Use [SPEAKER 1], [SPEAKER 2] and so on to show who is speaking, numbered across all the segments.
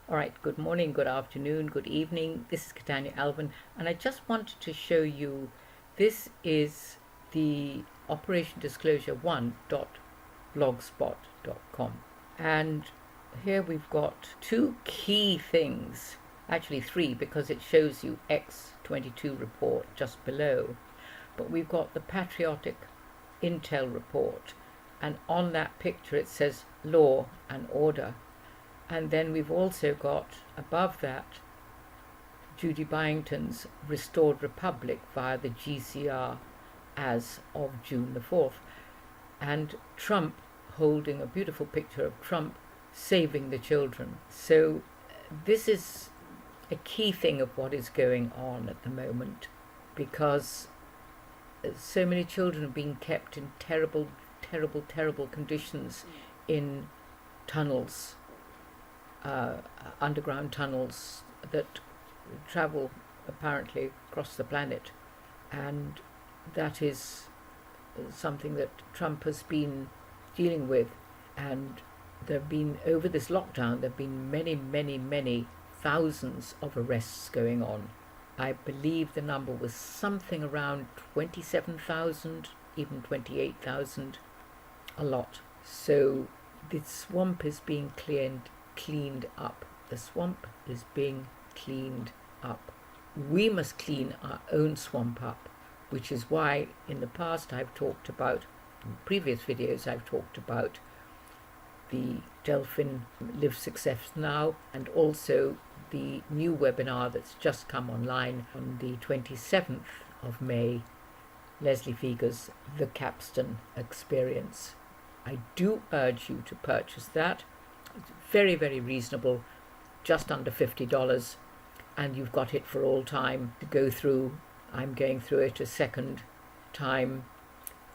[SPEAKER 1] All right, good morning, good afternoon, good evening. This is Catania Alvin, and I just wanted to show you this is the Operation Disclosure 1.blogspot.com. And here we've got two key things, actually three, because it shows you X22 report just below. But we've got the Patriotic Intel report, and on that picture it says law and order. And then we've also got, above that, Judy Byington's Restored Republic via the GCR as of June the 4th. And Trump holding a beautiful picture of Trump saving the children. So this is a key thing of what is going on at the moment, because so many children are being kept in terrible, terrible, terrible conditions in tunnels. Underground tunnels that travel apparently across the planet, and that is something that Trump has been dealing with. And there have been, over this lockdown, there have been many, many, many thousands of arrests going on. I believe the number was something around 27,000, even 28,000, a lot. So the swamp is being cleaned up. The swamp is being cleaned up. We must clean our own swamp up, which is why in the past in previous videos I've talked about the Delphin Live Success Now, and also the new webinar that's just come online on the 27th of May, Leslie Fieger's The Capstone Experience. I do urge you to purchase that. It's very, very reasonable, just under $50, and you've got it for all time to go through. I'm going through it a second time,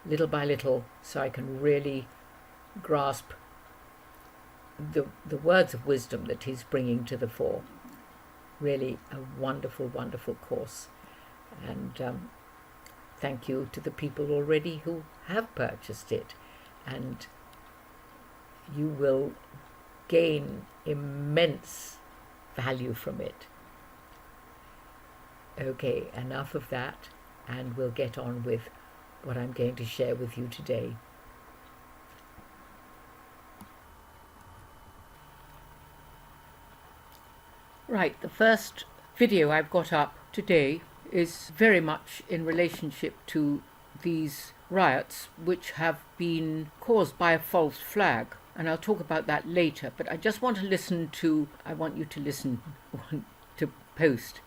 [SPEAKER 1] little by little, so I can really grasp the words of wisdom that he's bringing to the fore. Really a wonderful, wonderful course. And thank you to the people already who have purchased it, and you will gain immense value from it. Okay, enough of that, and we'll get on with what I'm going to share with you today. Right, the first video I've got up today is very much in relationship to these riots, which have been caused by a false flag. And I'll talk about that later, but I just want you to listen to post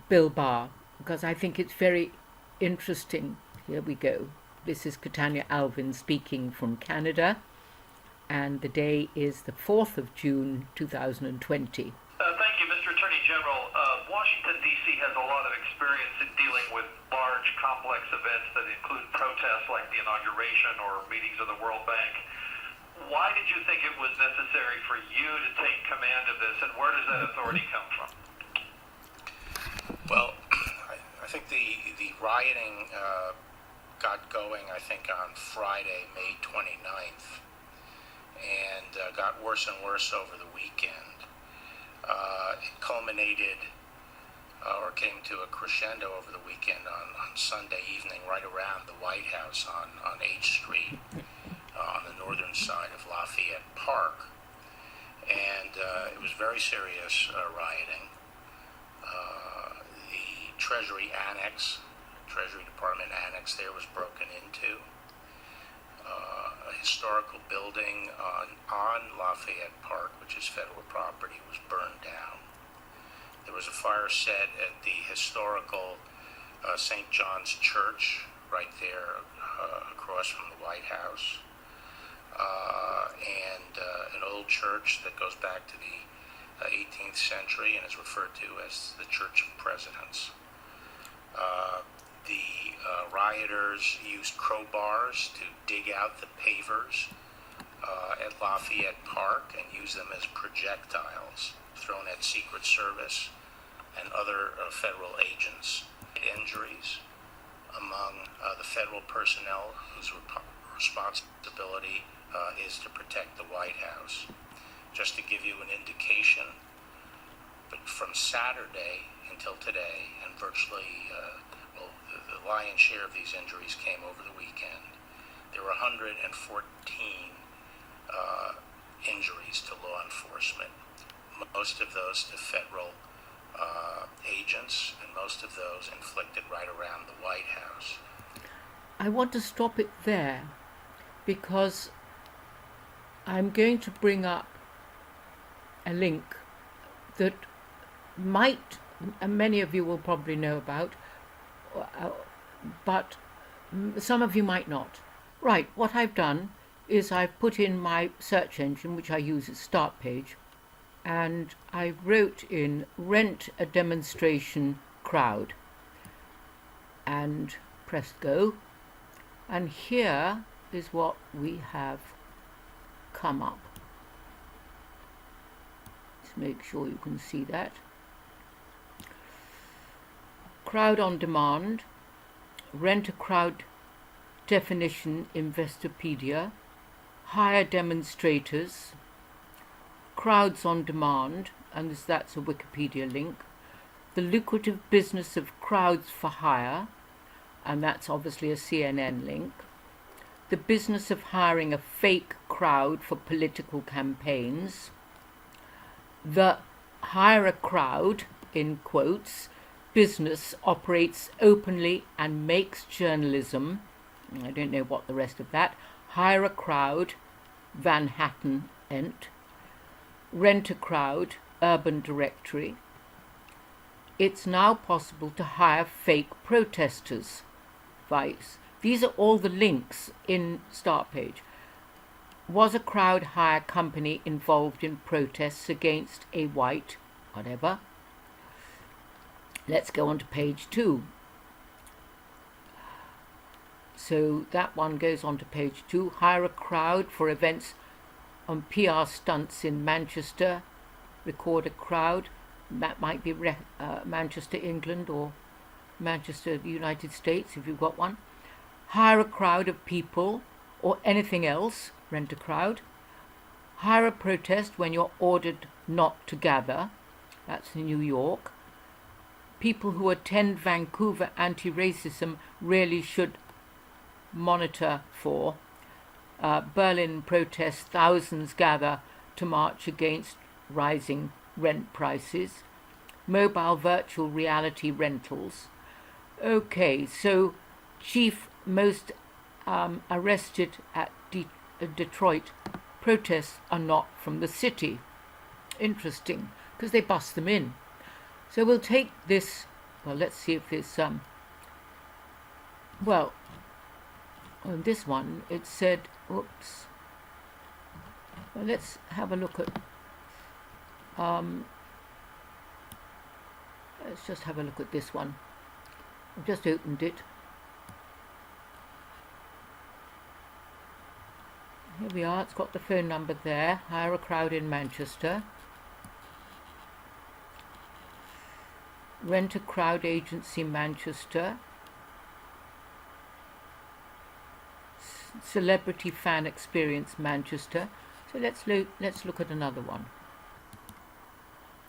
[SPEAKER 1] Bill Barr, because I think it's very interesting. Here we go. This is Catania Alvin speaking from Canada, and the day is the 4th of June 2020.
[SPEAKER 2] Thank you, Mr. Attorney General. Washington, D.C. has a lot of experience in dealing with large, complex events that include protests like the inauguration or meetings of the World Bank. Why did you think it was necessary for you to take command of this, and where does that authority come from?
[SPEAKER 3] Well, I think the rioting got going, I think, on Friday, May 29th, and got worse and worse over the weekend. It culminated or came to a crescendo over the weekend on Sunday evening right around the White House on H Street on the northern side of Lafayette Park. And it was very serious rioting. The Treasury Department Annex there was broken into. A historical building on Lafayette Park, which is federal property, was burned down. There was a fire set at the historical St. John's Church right there across from the White House, and an old church that goes back to the 18th century and is referred to as the Church of Presidents. The rioters used crowbars to dig out the pavers at Lafayette Park and use them as projectiles thrown at Secret Service and other federal agents. Injuries among the federal personnel whose responsibility is to protect the White House. just to give you an indication, but from Saturday until today, and virtually, the lion's share of these injuries came over the weekend, there were 114 injuries to law enforcement, most of those to federal agents, and most of those inflicted right around the White House.
[SPEAKER 1] I want to stop it there because I'm going to bring up a link that might, and many of you will probably know about, but some of you might not. Right, what I've done is I've put in my search engine, which I use as Start Page, and I wrote in rent a demonstration crowd and pressed go, and here is what we have come up. Let's make sure you can see that. Crowd on demand, rent a crowd definition Investopedia, hire demonstrators, crowds on demand, and that's a Wikipedia link, the lucrative business of crowds for hire, and that's obviously a CNN link, the business of hiring a fake crowd for political campaigns, the hire a crowd, in quotes, business operates openly and makes journalism, I don't know what the rest of that, hire a crowd, Van Hatten Ent, rent a crowd, Urban Directory. It's now possible to hire fake protesters, Vice. These are all the links in Start Page. Was a crowd hire company involved in protests against a white, whatever. Let's go on to page 2. So that one goes on to page 2. Hire a crowd for events on PR stunts in Manchester. Record a crowd. That might be Manchester, England, or Manchester, the United States, if you've got one. Hire a crowd of people or anything else. Rent a crowd. Hire a protest when you're ordered not to gather. That's in New York. People who attend Vancouver anti-racism really should monitor for. Berlin protests, thousands gather to march against rising rent prices. Mobile virtual reality rentals. Okay, so chief most arrested at Detroit protests are not from the city. Interesting, because they bust them in. So we'll take this, well, let's see if there's well, on this one it said, oops, well, let's have a look at, let's just have a look at this one. I've just opened it. Here we are, it's got the phone number there. Hire a crowd in Manchester. Rent a crowd agency Manchester. Celebrity fan experience Manchester. So let's look at another one.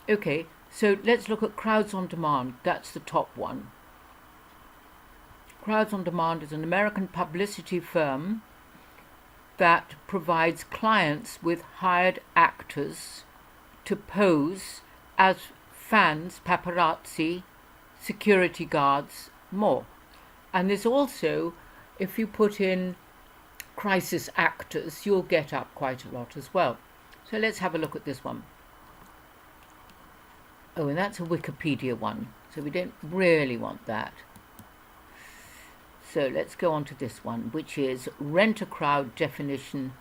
[SPEAKER 1] Okay, so let's look at Crowds on Demand. That's the top one. Crowds on Demand is an American publicity firm that provides clients with hired actors to pose as fans, paparazzi, security guards, more. And there's also, if you put in crisis actors, you'll get up quite a lot as well. So let's have a look at this one. Oh, and that's a Wikipedia one, so we don't really want that. So let's go on to this one, which is Rent a Crowd Definition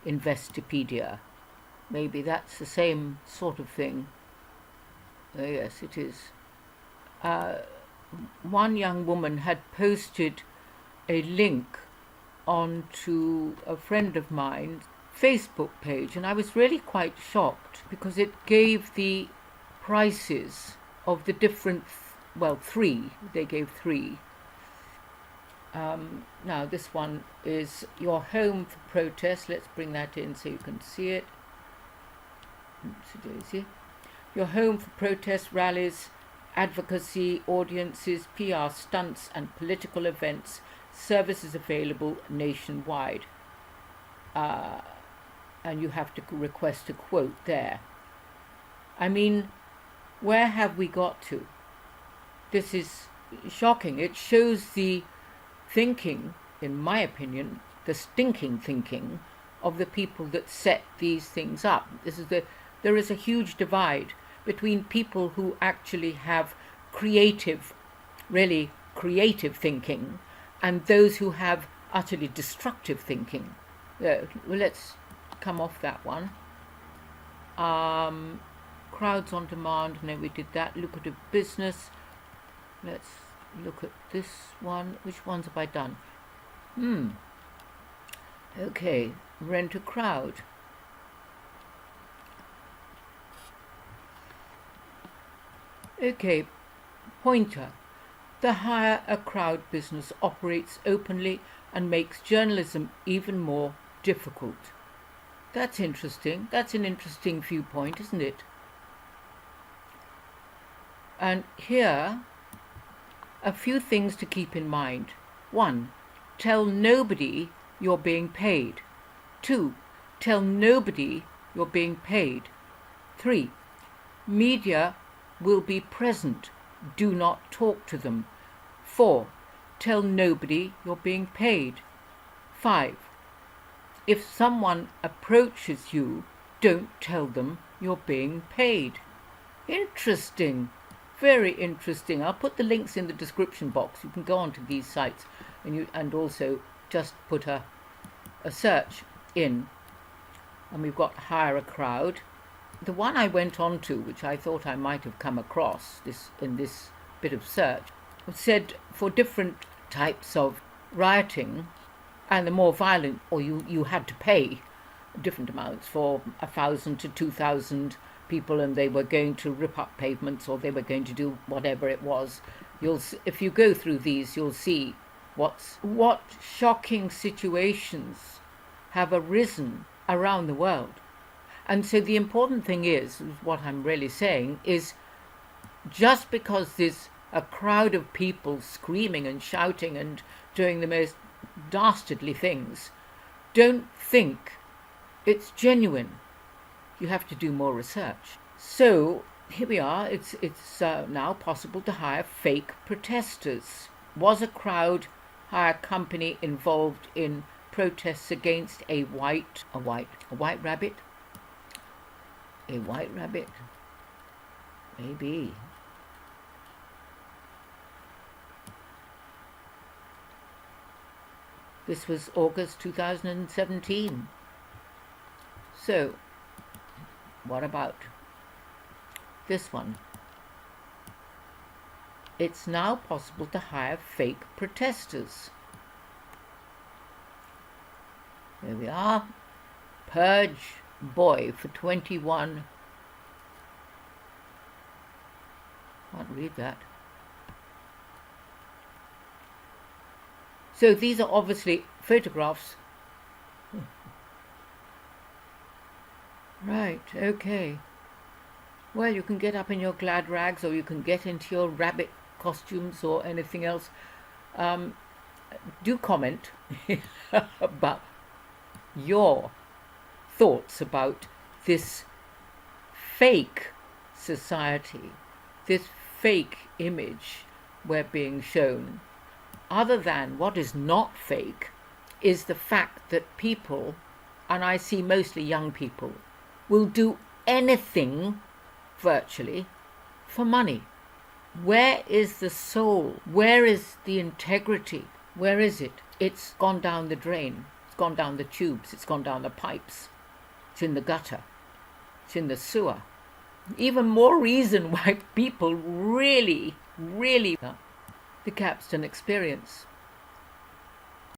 [SPEAKER 1] Investopedia. Maybe that's the same sort of thing. Oh, yes, it is. One young woman had posted a link onto a friend of mine's Facebook page, and I was really quite shocked because it gave the prices of the different, well, 3. They gave 3. Now this one is your home for protest. Let's bring that in so you can see it. Your home for protests, rallies, advocacy, audiences, PR stunts and political events. Services available nationwide. And you have to request a quote there. I mean, where have we got to? This is shocking. It shows the thinking, in my opinion, the stinking thinking of the people that set these things up. There is a huge divide between people who actually have really creative thinking, and those who have utterly destructive thinking. Well, let's come off that one. Crowds on demand, no, we did that. Lucrative business. Let's look at this one. Which ones have I done? Okay, rent a crowd. Okay, pointer. The hire a crowd business operates openly and makes journalism even more difficult. That's interesting. That's an interesting viewpoint, isn't it? And here, a few things to keep in mind. 1. Tell nobody you're being paid. 2. Tell nobody you're being paid. 3. Media will be present. Do not talk to them. 4. Tell nobody you're being paid. 5. If someone approaches you, don't tell them you're being paid. Interesting. Very interesting. I'll put the links in the description box. You can go onto these sites and also just put a search in. And we've got hire a crowd. The one I went on to, which I thought I might have come across in this bit of search, said for different types of rioting, and the more violent, or you had to pay different amounts for 1,000 to 2,000 people, and they were going to rip up pavements, or they were going to do whatever it was. If you go through these, you'll see what shocking situations have arisen around the world. And so the important thing is, what I'm really saying, is just because there's a crowd of people screaming and shouting and doing the most dastardly things, don't think it's genuine. You have to do more research. So here we are. It's now possible to hire fake protesters. Was a crowd hire company involved in protests against a white rabbit? A white rabbit? Maybe. This was August 2017. So, what about this one? It's now possible to hire fake protesters. There we are. Purge boy for 21. Can't read that. So these are obviously photographs. Right, okay. Well, you can get up in your glad rags, or you can get into your rabbit costumes or anything else. Do comment about your thoughts about this fake society, this fake image we're being shown. Other than what is not fake is the fact that people, and I see mostly young people, will do anything virtually for money. Where is the soul? Where is the integrity? Where is it? It's gone down the drain. It's gone down the tubes. It's gone down the pipes. It's in the gutter. It's in the sewer. Even more reason why people really the Capstone experience.